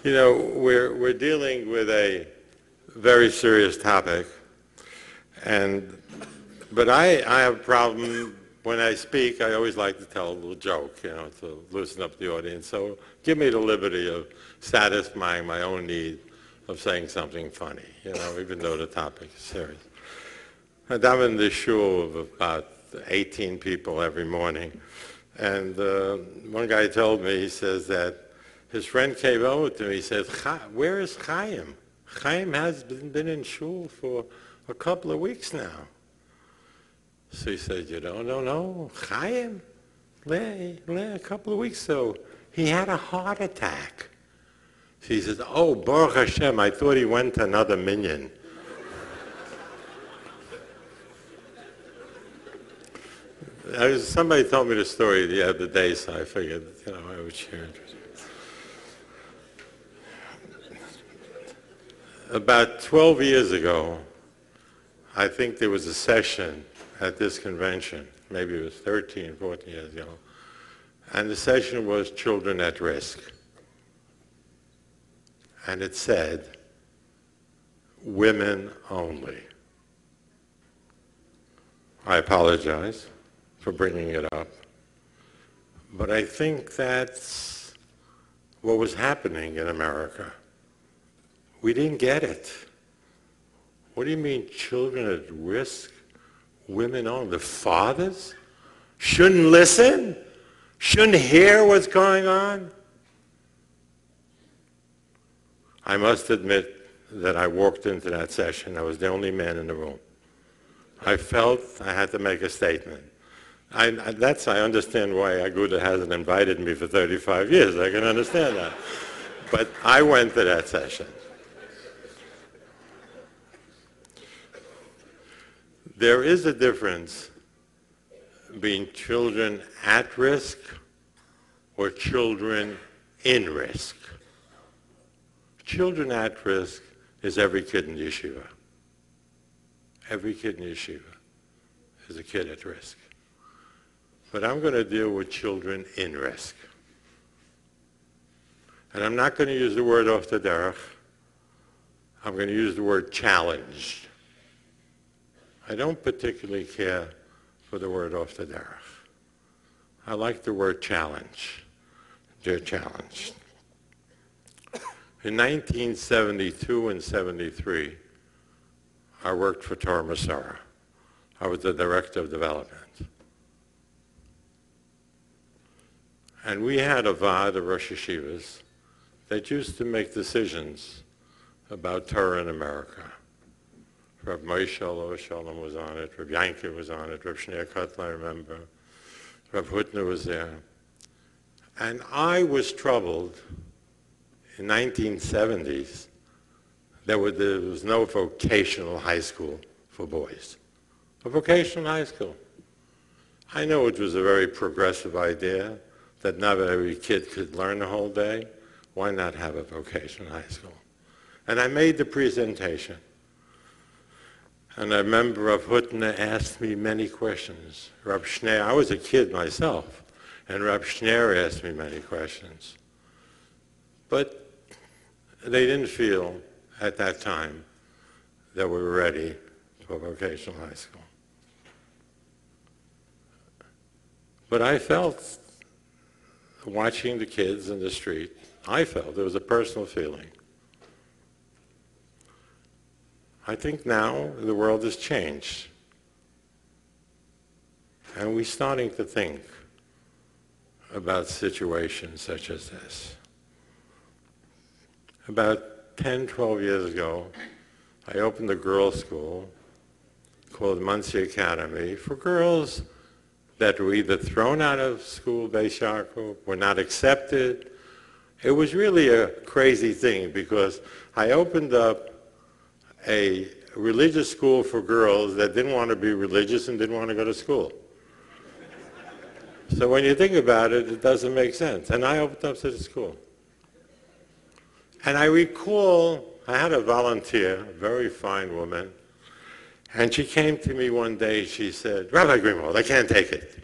You know, we're dealing with a very serious topic, but I have a problem when I speak. I always like to tell a little joke, to loosen up the audience. So give me the liberty of satisfying my own need of saying something funny, even though the topic is serious. I'm in the shul of about 18 people every morning, and one guy told me, he says that his friend came over to me, he said, where is Chaim? Chaim has been in shul for a couple of weeks now. So he said, you don't know Chaim? A couple of weeks ago, he had a heart attack. So he says, oh, Baruch Hashem, I thought he went to another minyan. Somebody told me the story the other day, so I figured, I would share it. About 12 years ago, I think there was a session at this convention, maybe it was 13, 14 years ago, and the session was Children at Risk. And it said, women only. I apologize for bringing it up, but I think that's what was happening in America. We didn't get it. What do you mean children at risk? Women only? The fathers shouldn't listen? Shouldn't hear what's going on? I must admit that I walked into that session. I was the only man in the room. I felt I had to make a statement. I understand why Agudah hasn't invited me for 35 years. I can understand that. But I went to that session. There is a difference between children at risk or children in risk. Children at risk is every kid in yeshiva. Every kid in yeshiva is a kid at risk. But I'm going to deal with children in risk. And I'm not going to use the word off the derech. I'm going to use the word challenged. I don't particularly care for the word off the derech. I like the word challenge. They're challenged. In 1972 and 73, I worked for Torah Masara. I was the director of development. And we had a Va'ad of Rosh Yeshivas that used to make decisions about Torah in America. Rabbi Moshe Alav Shalom was on it, Rabbi Yankiv was on it, Rabbi Shneur Kotler, I remember. Rabbi Hutner was there. And I was troubled in 1970s. There was no vocational high school for boys. A vocational high school. I know it was a very progressive idea that not every kid could learn the whole day. Why not have a vocational high school? And I made the presentation. And I remember Rav Hutner asked me many questions. Rav Shneur, I was a kid myself, and Rav Shneur asked me many questions. But they didn't feel at that time that we were ready for vocational high school. But I felt, watching the kids in the street, I felt, there was a personal feeling. I think now the world has changed. And we're starting to think about situations such as this. About 10, 12 years ago, I opened a girls' school called Muncie Academy for girls that were either thrown out of school, Beis Yaakov, were not accepted. It was really a crazy thing because I opened up a religious school for girls that didn't want to be religious and didn't want to go to school. So when you think about it, it doesn't make sense. And I opened up such a school. And I recall I had a volunteer, a very fine woman, and she came to me one day, she said, Rabbi Greenwald, I can't take it.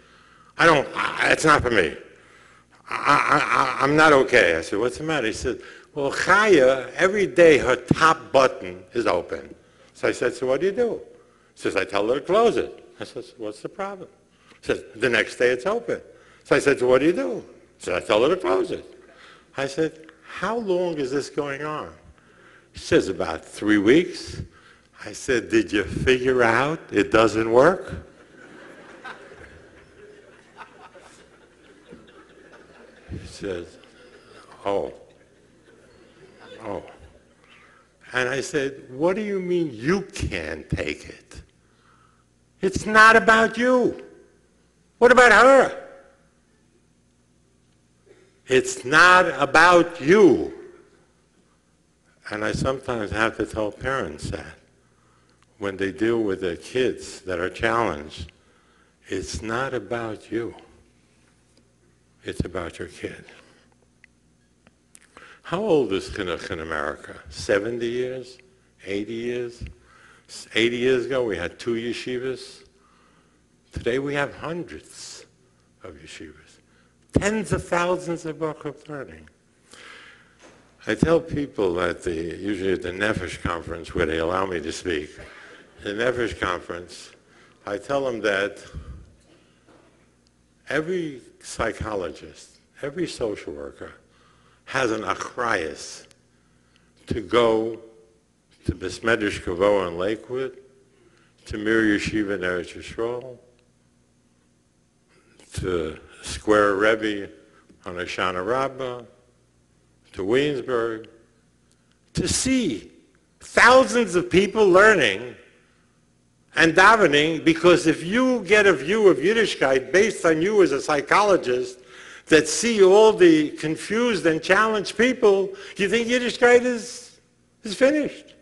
It's not for me. I'm not okay. I said, what's the matter? He said, well, Chaya, every day her top button is open. So I said, so what do you do? He says, I tell her to close it. I said, so what's the problem? He says, the next day it's open. So I said, so what do you do? He said, I tell her to close it. I said, how long is this going on? He says, about 3 weeks. I said, did you figure out it doesn't work? He says, oh. And I said, what do you mean you can't take it? It's not about you. What about her? It's not about you. And I sometimes have to tell parents that when they deal with their kids that are challenged, it's not about you. It's about your kid. How old is chinuch in America? 70 years? 80 years? 80 years ago we had 2 yeshivas. Today we have hundreds of yeshivas. Tens of thousands of books learning. I tell people usually at the Nefesh conference where they allow me to speak, the Nefesh conference, I tell them that every psychologist, every social worker has an achrayus to go to Besmedrish Kavoa in Lakewood, to Mir Yeshiva in Eretz Yisrael, to Square Rebbe on Hoshana Rabbah, to Williamsburg, to see thousands of people learning and davening, because if you get a view of Yiddishkeit based on you as a psychologist that see all the confused and challenged people, you think Yiddishkeit is finished.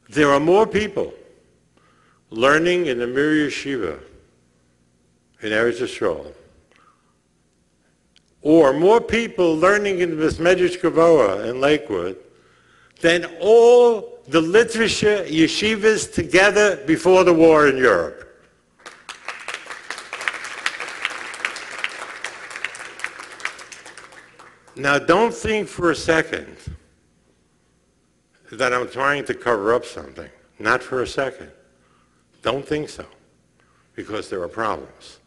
There are more people learning in the Mir Yeshiva in Eretz Yisrael, or more people learning in the Besmedrish Kavoa in Lakewood than all the literature yeshivas together before the war in Europe. Now, don't think for a second that I'm trying to cover up something. Not for a second. Don't think so, because there are problems.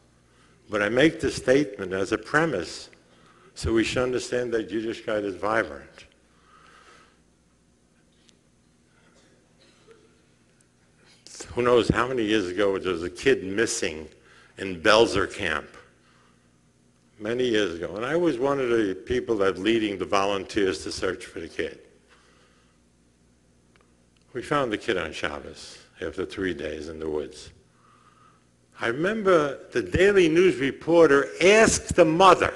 But I make the statement as a premise so we should understand that Yiddishkeit is vibrant. Who knows how many years ago there was a kid missing in Belzer camp. Many years ago. And I was one of the people that leading the volunteers to search for the kid. We found the kid on Shabbos after 3 days in the woods. I remember the Daily News reporter asked the mother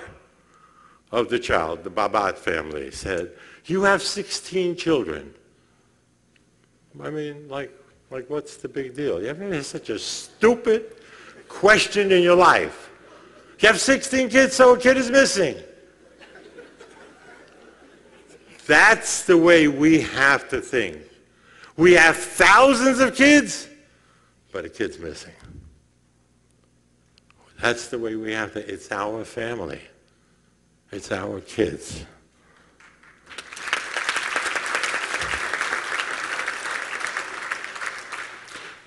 of the child, the Babat family, said, you have 16 children. I mean, like what's the big deal? You ever had such a stupid question in your life? You have 16 kids, so a kid is missing. That's the way we have to think. We have thousands of kids, but a kid's missing. That's the way we have to. It's our family. It's our kids.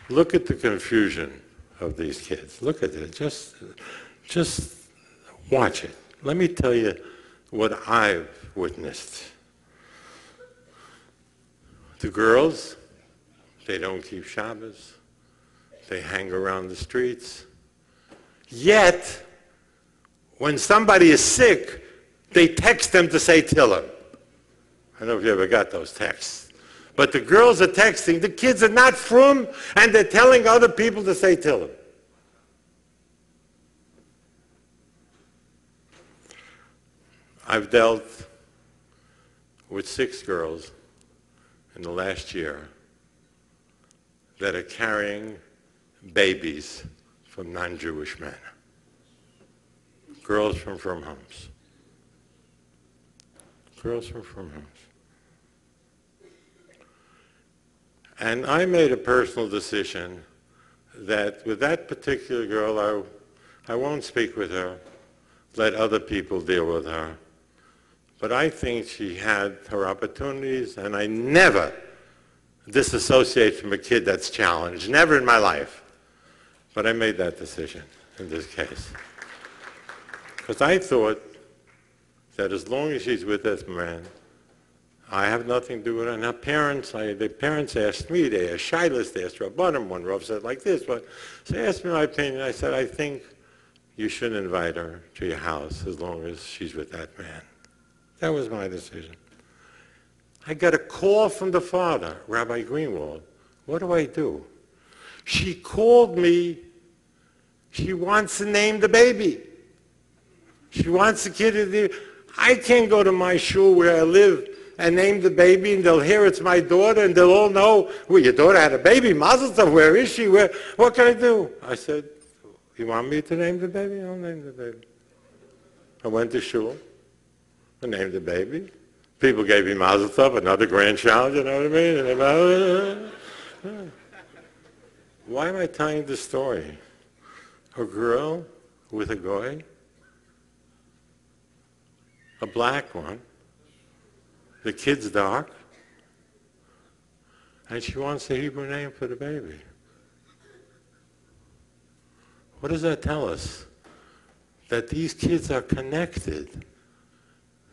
Look at the confusion of these kids. Look at it. Just watch it. Let me tell you what I've witnessed. The girls, they don't keep Shabbos. They hang around the streets. Yet, when somebody is sick, they text them to say Tillim. I don't know if you ever got those texts. But the girls are texting. The kids are not frum, and they're telling other people to say Tillim. I've dealt with 6 girls in the last year that are carrying babies from non-Jewish men. Girls from frum homes. Girls from frum homes. And I made a personal decision that with that particular girl, I won't speak with her. let other people deal with her. But I think she had her opportunities, and I never disassociate from a kid that's challenged, never in my life. But I made that decision in this case. Because I thought that as long as she's with this man, I have nothing to do with it. And her parents, the parents asked me, they asked Shilas, they asked Rabbanim, one Rav said like this, but so they asked me my opinion. I said, I think you shouldn't invite her to your house as long as she's with that man. That was my decision. I got a call from the father, Rabbi Greenwald. What do I do? She called me. She wants to name the baby. She wants the kid to do. I can't go to my shul where I live and name the baby, and they'll hear it's my daughter, and they'll all know, well, your daughter had a baby, Mazel Tov, where is she? What can I do? I said, you want me to name the baby? I'll name the baby. I went to shul. I named the baby. People gave me Mazel Tov, another grandchild, you know what I mean? Why am I telling this story? A girl with a goy, a black one, the kid's dark, and she wants the Hebrew name for the baby. What does that tell us? That these kids are connected.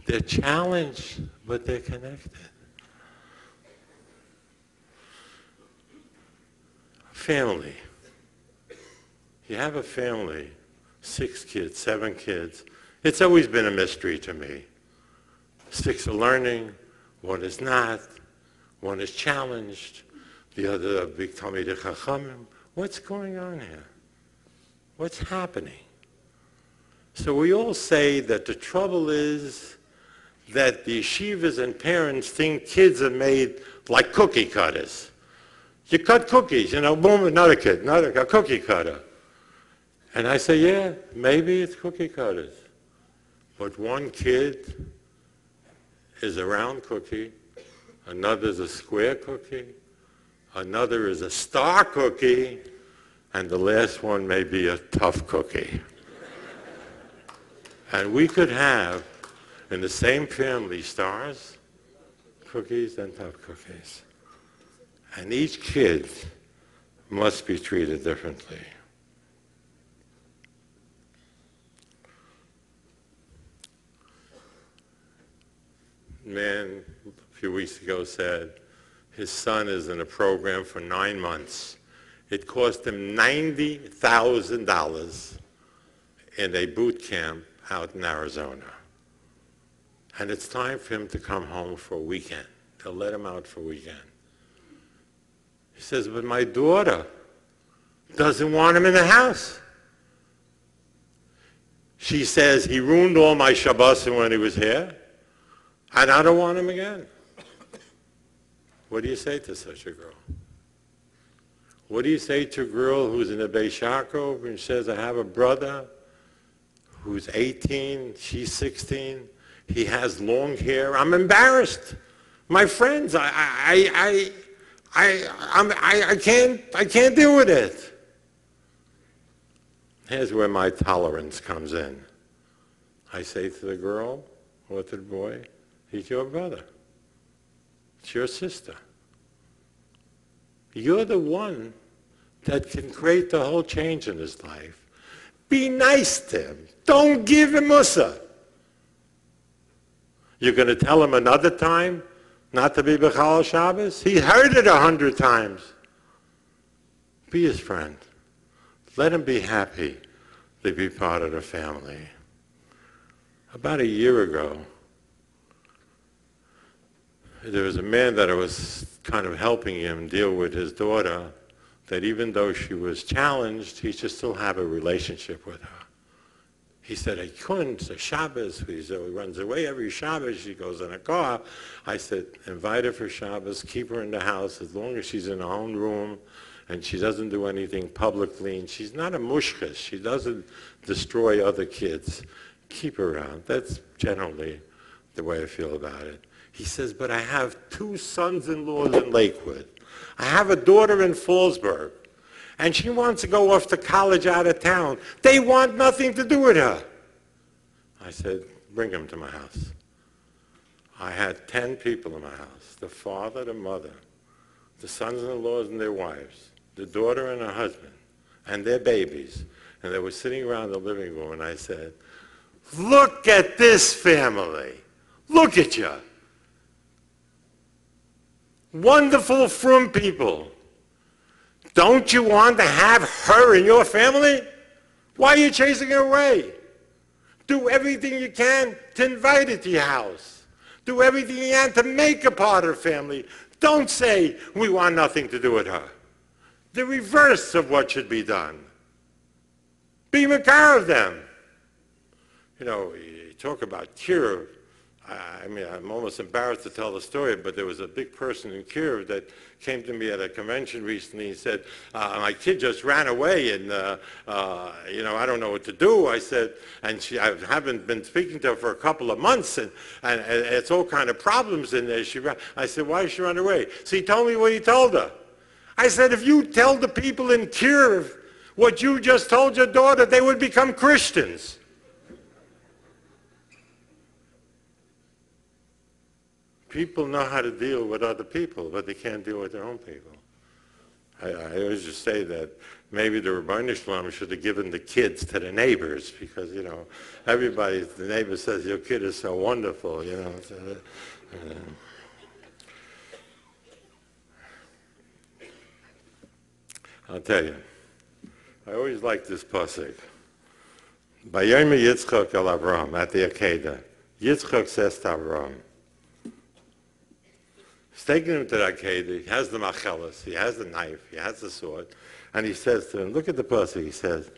They're challenged, but they're connected. Family. You have a family, 6 kids, 7 kids. It's always been a mystery to me. 6 are learning, 1 is not, 1 is challenged, the other big Talmidei Chachamim. What's going on here? What's happening? So we all say that the trouble is that the yeshivas and parents think kids are made like cookie cutters. You cut cookies, you know, boom, another kid, a cookie cutter. And I say, yeah, maybe it's cookie cutters. But one kid is a round cookie, another is a square cookie, another is a star cookie, and the last one may be a tough cookie. And we could have in the same family stars, cookies, and tough cookies. And each kid must be treated differently. Man, a few weeks ago said his son is in a program for 9 months. It cost him $90,000 in a boot camp out in Arizona. And it's time for him to come home for a weekend. They'll let him out for a weekend. He says, but my daughter doesn't want him in the house. She says, he ruined all my Shabbosim when he was here, and I don't want him again. What do you say to such a girl? What do you say to a girl who's in a Beis Yaakov and says, I have a brother who's 18, she's 16, he has long hair, I'm embarrassed. My friends, I can't deal with it. Here's where my tolerance comes in. I say to the girl or to the boy, he's your brother. It's your sister. You're the one that can create the whole change in his life. Be nice to him. Don't give him mussar. You're going to tell him another time not to be B'chal Shabbos? He heard it 100 times. Be his friend. Let him be happy to be part of the family. About a year ago, there was a man that I was kind of helping him deal with his daughter, that even though she was challenged, he should still have a relationship with her. He said, I couldn't, it's a Shabbos. He runs away every Shabbos. She goes in a car. I said, invite her for Shabbos, keep her in the house as long as she's in her own room and she doesn't do anything publicly. And she's not a mushkas. She doesn't destroy other kids. Keep her around. That's generally the way I feel about it. He says, but I have 2 sons-in-laws in Lakewood. I have a daughter in Fallsburg. And she wants to go off to college out of town. They want nothing to do with her. I said, bring him to my house. I had 10 people in my house, the father, the mother, the sons-in-laws and their wives, the daughter and her husband, and their babies. And they were sitting around the living room, and I said, look at this family. Look at you. Wonderful, frum people. Don't you want to have her in your family? Why are you chasing her away? Do everything you can to invite her to your house. Do everything you can to make her part of her family. Don't say, we want nothing to do with her. The reverse of what should be done. Be makar of them. You know, you talk about Kiruv. I mean, I'm almost embarrassed to tell the story, but there was a big person in Kiruv that came to me at a convention recently and said, my kid just ran away and, you know, I don't know what to do. I said, and I haven't been speaking to her for a couple of months, and it's all kind of problems in there. I said, why did she run away? So he told me what he told her. I said, if you tell the people in Kiruv what you just told your daughter, they would become Christians. People know how to deal with other people, but they can't deal with their own people. I always just say that maybe the Rabbi Shalom should have given the kids to the neighbors because, you know, the neighbor says, your kid is so wonderful, you know. I'll tell you, I always like this pasuk. Vayom Yitzchak el Avram at the Agudah. Yitzchak says to Avram, he's taking him to the Agudah. He has the machelas, he has the knife, he has the sword, and he says to him, look at the pasuk. He says,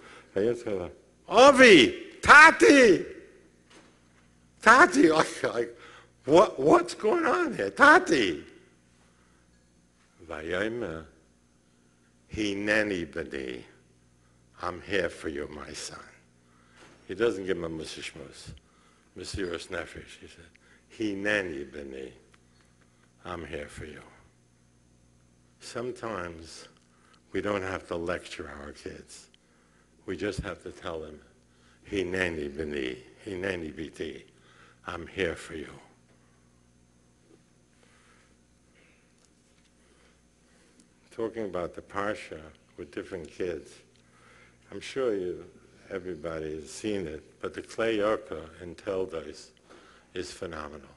Avi, Tati, Tati, like what's going on here, Tati? Vayom Hineni b'ni. I'm here for you, my son. He doesn't give him a Mesiras Nefesh. He said, Hineni b'ni. I'm here for you. Sometimes we don't have to lecture our kids. We just have to tell them, Hineni b'ni, Hineni b'ti. I'm here for you. Talking about the Parsha with different kids. I'm sure everybody has seen it, but the Klei Yorka in Teldos is phenomenal.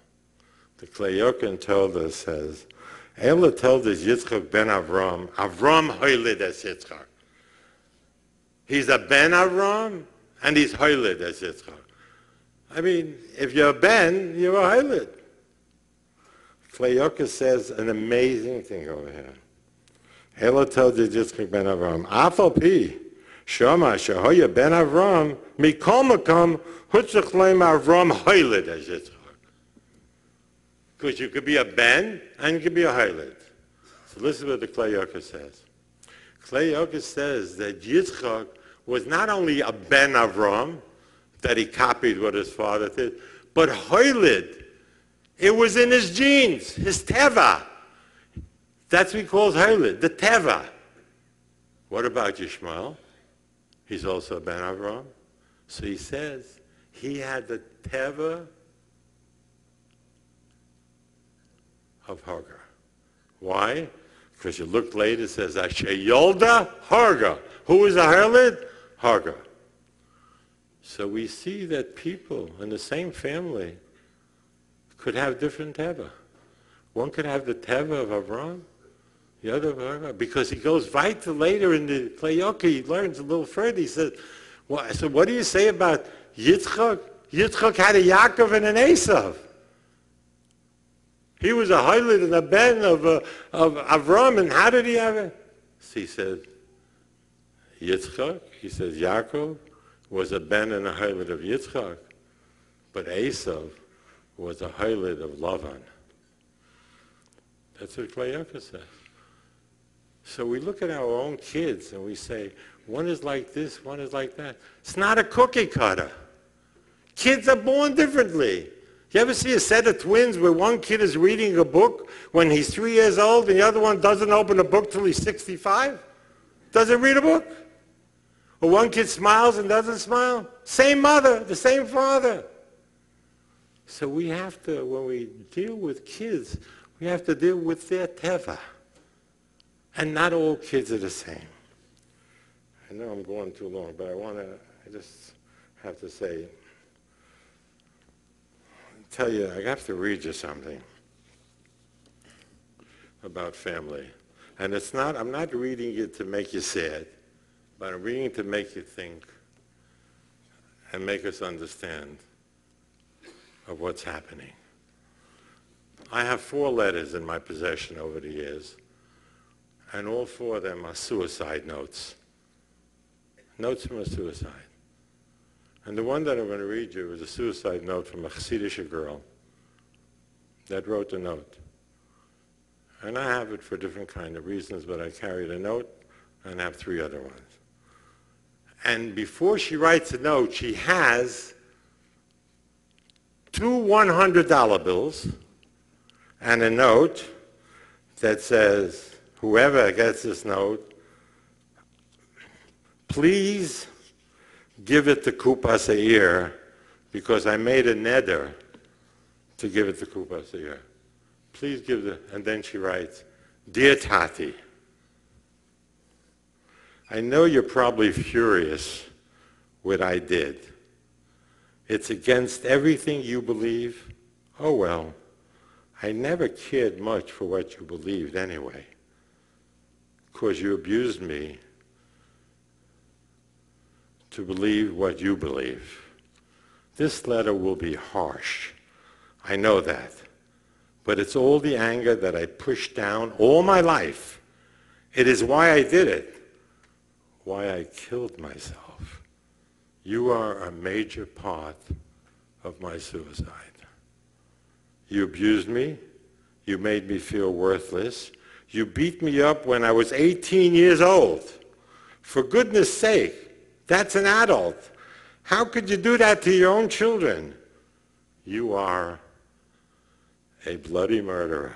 The Klei Yorka in Teldos says, Ela Teldos Yitzchak ben Avram, Avram hoylid es Yitzchak. He's a ben Avram, and he's hoylid es Yitzchak. I mean, if you're a ben, you're a hoylid. Klei Yorka says an amazing thing over here. Ela Teldos Yitzchak ben Avram, Afal Pi, Shama Shehoya ben Avram, Mikol Makam, Hutzach Leim Avram hoylid es Yitzchak. Because you could be a ben and you could be a hoylid. So listen to what the Klei Yorka says. Klei Yorka says that Yitzchak was not only a ben Avram, that he copied what his father did, but hoylid. It was in his genes, his teva. That's what he calls hoylid, the teva. What about Yishmael? He's also a ben Avram. So he says he had the teva of Hagar. Why? Because you look later, it says, Asher Yolda Hagar. Who is a harlot? Hagar. So we see that people in the same family could have different teva. One could have the teva of Avram, the other of Hagar. Because he goes right to later in the Klei Yorka, he learns a little further. He says, well, so what do you say about Yitzchak? Yitzchak had a Yaakov and an Esav. He was a hoylid and a ben of Avram, and how did he have it? So he said, Yitzchak, he says, Yaakov was a ben and a hoylid of Yitzchak, but Esav was a hoylid of Lavan. That's what Klei Yorka says. So we look at our own kids and we say, one is like this, one is like that. It's not a cookie cutter. Kids are born differently. You ever see a set of twins where one kid is reading a book when he's 3 years old and the other one doesn't open a book till he's 65? Doesn't read a book? Or one kid smiles and doesn't smile? Same mother, the same father. So we have to, when we deal with kids, we have to deal with their teva. And not all kids are the same. I know I'm going too long, but I just have to say, tell you, I have to read you something about family. And I'm not reading it to make you sad, but I'm reading it to make you think and make us understand of what's happening. I have 4 letters in my possession over the years, and all 4 of them are suicide notes. Notes from a suicide. And the one that I'm going to read you is a suicide note from a Hasidic girl that wrote the note. And I have it for different kind of reasons, but I carry the note and have 3 other ones. And before she writes a note, she has 2 $100 bills and a note that says, whoever gets this note, please give it to Kupas Seir, because I made a neder to give it to Kupas Seir. Please give it, and then she writes, Dear Tati, I know you're probably furious what I did. It's against everything you believe. Oh well, I never cared much for what you believed anyway, because you abused me to believe what you believe. This letter will be harsh. I know that. But it's all the anger that I pushed down all my life. It is why I did it, why I killed myself. You are a major part of my suicide. You abused me. You made me feel worthless. You beat me up when I was 18 years old. For goodness sake, that's an adult. How could you do that to your own children? You are a bloody murderer.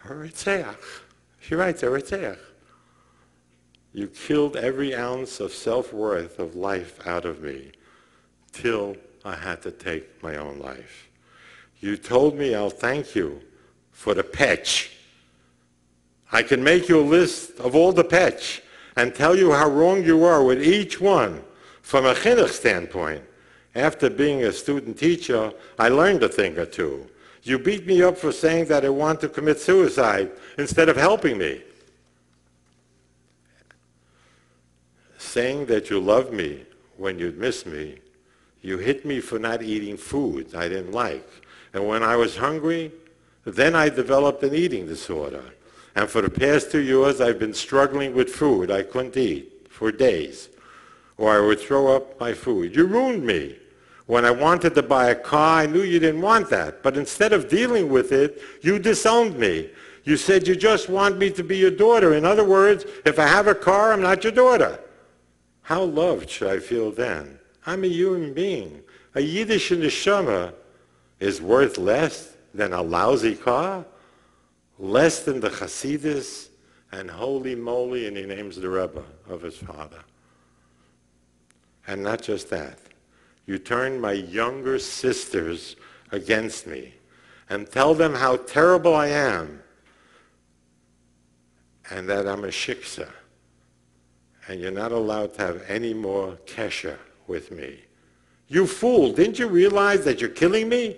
Haritzeach. She writes, Haritzeach. You killed every ounce of self-worth of life out of me till I had to take my own life. You told me I'll thank you for the petch. I can make you a list of all the petch and tell you how wrong you are with each one from a chinuch standpoint. After being a student teacher, I learned a thing or two. You beat me up for saying that I want to commit suicide instead of helping me. Saying that you love me when you'd miss me. You hit me for not eating food I didn't like. And when I was hungry, then I developed an eating disorder. And for the past 2 years, I've been struggling with food I couldn't eat for days. Or I would throw up my food. You ruined me. When I wanted to buy a car, I knew you didn't want that. But instead of dealing with it, you disowned me. You said you just want me to be your daughter. In other words, if I have a car, I'm not your daughter. How loved should I feel then? I'm a human being. A Yiddish neshama is worth less than a lousy car, less than the Hasidus, and holy moly, and he names the Rebbe of his father. And not just that. You turn my younger sisters against me and tell them how terrible I am and that I'm a shiksa. And you're not allowed to have any more kesher with me. You fool, didn't you realize that you're killing me?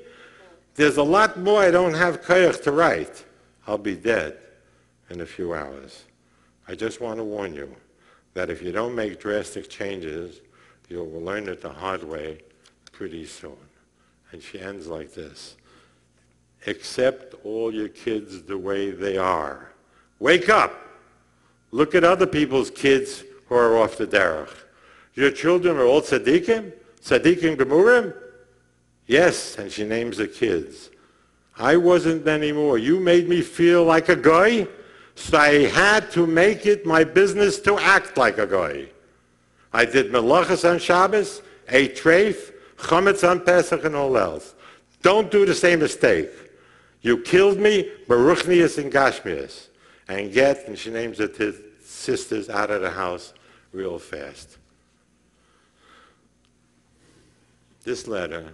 There's a lot more I don't have koyach to write. I'll be dead in a few hours. I just want to warn you that if you don't make drastic changes, you'll learn it the hard way pretty soon. And she ends like this. Accept all your kids the way they are. Wake up! Look at other people's kids who are off the derech. Your children are all tzaddikim? Tzaddikim gemurim? Yes, and she names the kids. I wasn't anymore. You made me feel like a guy, so I had to make it my business to act like a guy. I did melachas on Shabbos, ate treif, chametz on Pesach, and all else. Don't do the same mistake. You killed me, baruchnius and gashmius. And get, and she names the sisters out of the house real fast. This letter,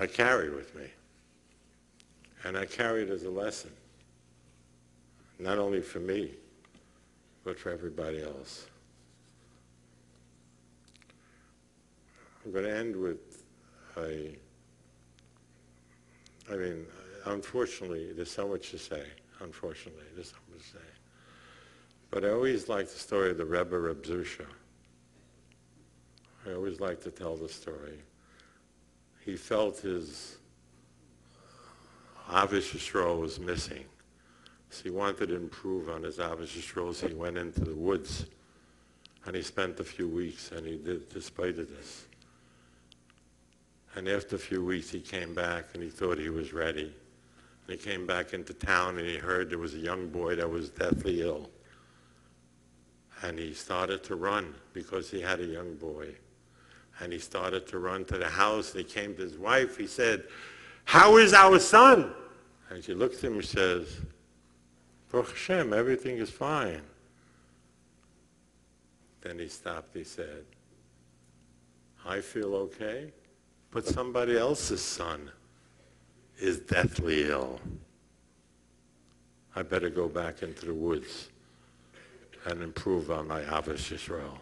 I carried with me. And I carried as a lesson, not only for me, but for everybody else. I'm going to end with unfortunately, there's so much to say. Unfortunately, there's so much to say. But I always like the story of the Rebbe Reb Zusha. I always like to tell the story. He felt his Avish Yisrael was missing. So he wanted to improve on his Avish Yisrael, so he went into the woods. And he spent a few weeks, and he did, despite of this. And after a few weeks, he came back, and he thought he was ready. And he came back into town, and he heard there was a young boy that was deathly ill. And he started to run because he had a young boy. And he started to run to the house. And he came to his wife. He said, "How is our son?" And she looks at him and says, "Baruch Hashem, everything is fine." Then he stopped. He said, "I feel okay, but somebody else's son is deathly ill. I better go back into the woods and improve on my Avish Yisrael."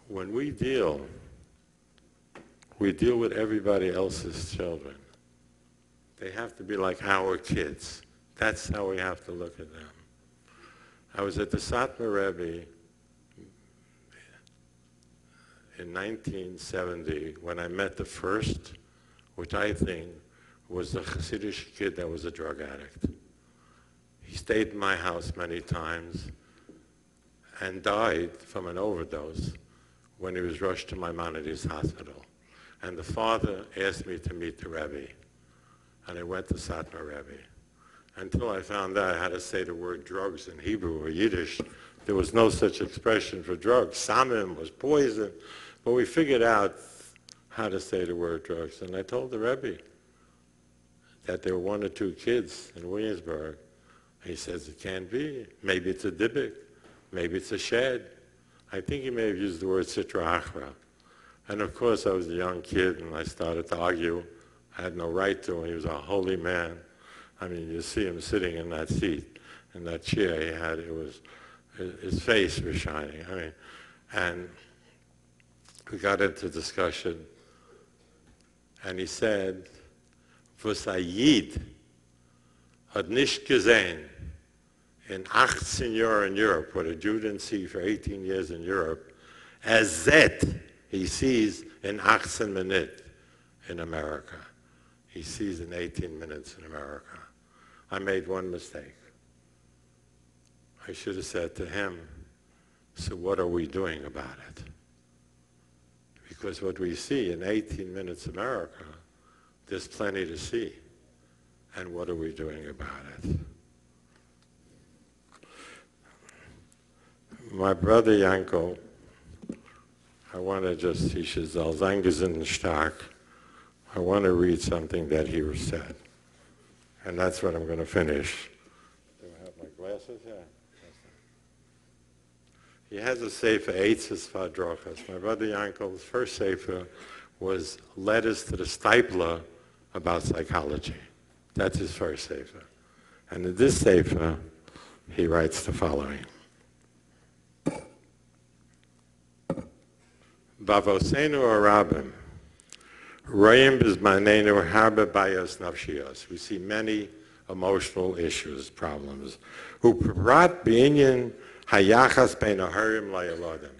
When we deal with everybody else's children. They have to be like our kids. That's how we have to look at them. I was at the Satmar Rebbe in 1970 when I met the first, which I think was the Hasidic kid that was a drug addict. He stayed in my house many times and died from an overdose when he was rushed to Maimonides Hospital. And the father asked me to meet the Rebbe. And I went to Satmar Rebbe. Until I found out how to say the word drugs in Hebrew or Yiddish, there was no such expression for drugs. Samim was poison. But we figured out how to say the word drugs. And I told the Rebbe that there were 1 or 2 kids in Williamsburg. He says, "It can't be. Maybe it's a dibik. Maybe it's a shed." I think he may have used the word sitra achra. And of course, I was a young kid, and I started to argue. I had no right to, and he was a holy man. I mean, you see him sitting in that seat, in that chair he had, his face was shining. I mean, and we got into discussion, and he said, "Was a Yid had nicht gesehen in 18 years in Europe, what a Jew didn't see for 18 years in Europe, as that he sees in 18 minutes in America." He sees in 18 minutes in America. I made one mistake. I should have said to him, "So what are we doing about it?" Because what we see in 18 minutes America, there's plenty to see. And what are we doing about it? My brother Yanko, I want to just, he should sein gesund stark. I want to read something that he said. And that's what I'm going to finish. Do I have my glasses? Yeah. He has a sefer, Eitzes Vadrochas. My brother Yanko's first sefer was Letters to the Stipler about psychology. That's his first sefer. And in this sefer, he writes the following. Bavosenu Arabim, Royim Bizmanenu Harbe Bayos Nafshios. We see many emotional issues, problems. Uprat B'inyan Hayachas Bein Aharim Layalodim,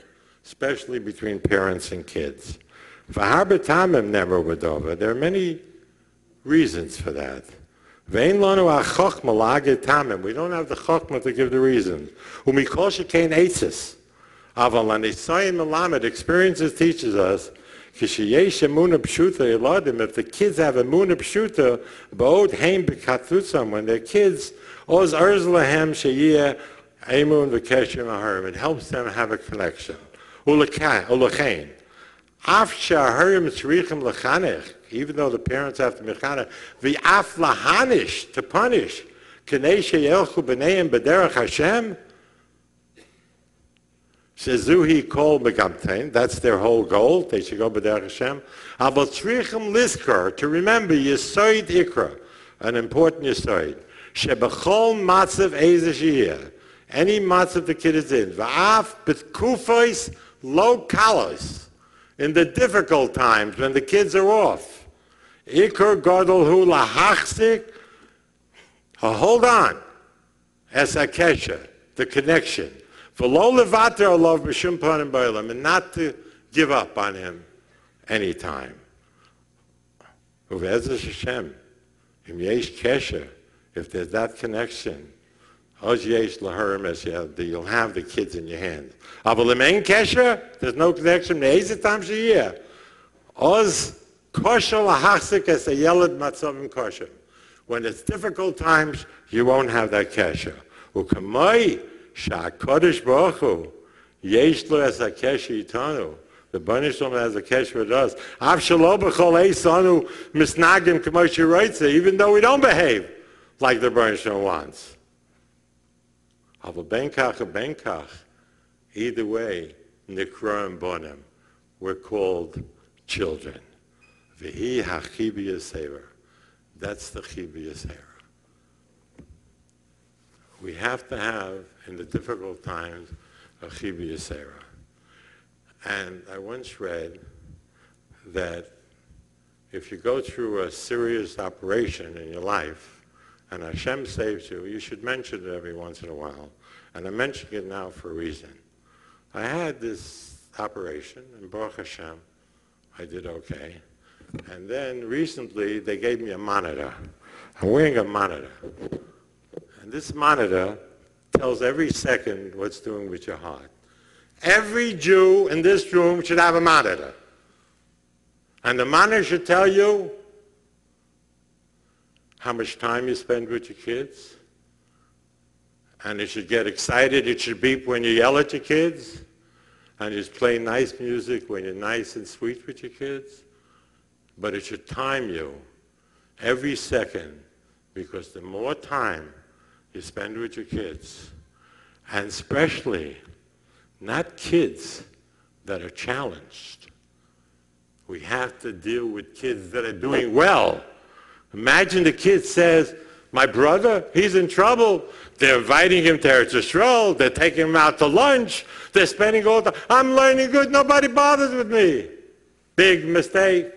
especially between parents and kids. V'harbe Tamim Never Wadova. There are many reasons for that. Vein Lanu Achochma Lage Tamim. We don't have the Chochma to give the reasons. Umikol Shekein Eitzes. Aval Anisayin Melamed, experiences teaches us, Kishiyesh Emunah Pshuta Eladim, if the kids have Emunah Pshuta, Ba'od Heim B'katzutzam, when they're kids, Oz Arz Lahem Sheyeh Emun V'keshem Aharim, it helps them have a connection. Ulachain. Af Sha'aharim Tzrichim L'chanech, even though the parents have to mechanech, V'af Lahanish, to punish, Knei Sheyelchu B'neim B'derech Hashem, Shezuhi kol megamtein. That's their whole goal. They should go b'derech Hashem. Aval tzrichim liskar, to remember Yesoid Ikra, an important Yesoid. Shebechol matzav eiz sheyeh. Any matzav the kid is in. Va'af b'tkufos lo kalos. In the difficult times when the kids are off. Ikar gadol hu lahachzik. Hold on. Es hakesha, the connection. V'lo levater alav b'shum panim b'olam, and not to give up on him anytime. Uve'ezras Hashem, im yesh kesher, if there's that connection, oz yesh laharim es yad, you'll have the kids in your hands. Aval im ein kesher, there's no connection, me'ezet tam sheyeh, oz kosher lahachzik es a yeled matzavim kosher. When it's difficult times, you won't have that kesher. U'kamoi, sha'kodesh baruch hu, yesh lo es ha-kesher itanu. The Baruch Shalom has a kesher with us. Av shelo b'chol eisanu misnagim k'mo sheroitze, even though we don't behave like the Baruch Shalom wants. Aval ben kach or ben kach, either way, nikroim bonim, we're called children. V'hi ha-chibi yasera. That's the chibi yasera. We have to have, in the difficult times, a chibi yasera. And I once read that if you go through a serious operation in your life, and Hashem saves you, you should mention it every once in a while. And I'm mentioning it now for a reason. I had this operation, and Baruch Hashem, I did okay. And then recently, they gave me a monitor. I'm wearing a monitor. And this monitor tells every second what's doing with your heart. Every Jew in this room should have a monitor. And the monitor should tell you how much time you spend with your kids. And it should get excited. It should beep when you yell at your kids. And you should play nice music when you're nice and sweet with your kids. But it should time you every second, because the more time you spend with your kids, and especially not kids that are challenged. We have to deal with kids that are doing well. Imagine the kid says, my brother, he's in trouble. They're inviting him to Eretz Yisrael. They're taking him out to lunch. They're spending all the time. I'm learning good. Nobody bothers with me. Big mistake.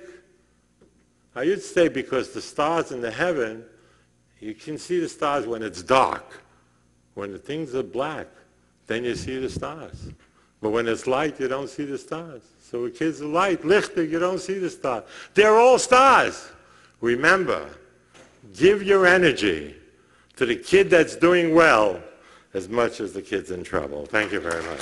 I used to say, because the stars in the heaven, you can see the stars when it's dark. When the things are black, then you see the stars. But when it's light, you don't see the stars. So when kids are light, lichter, you don't see the stars. They're all stars. Remember, give your energy to the kid that's doing well as much as the kid's in trouble. Thank you very much.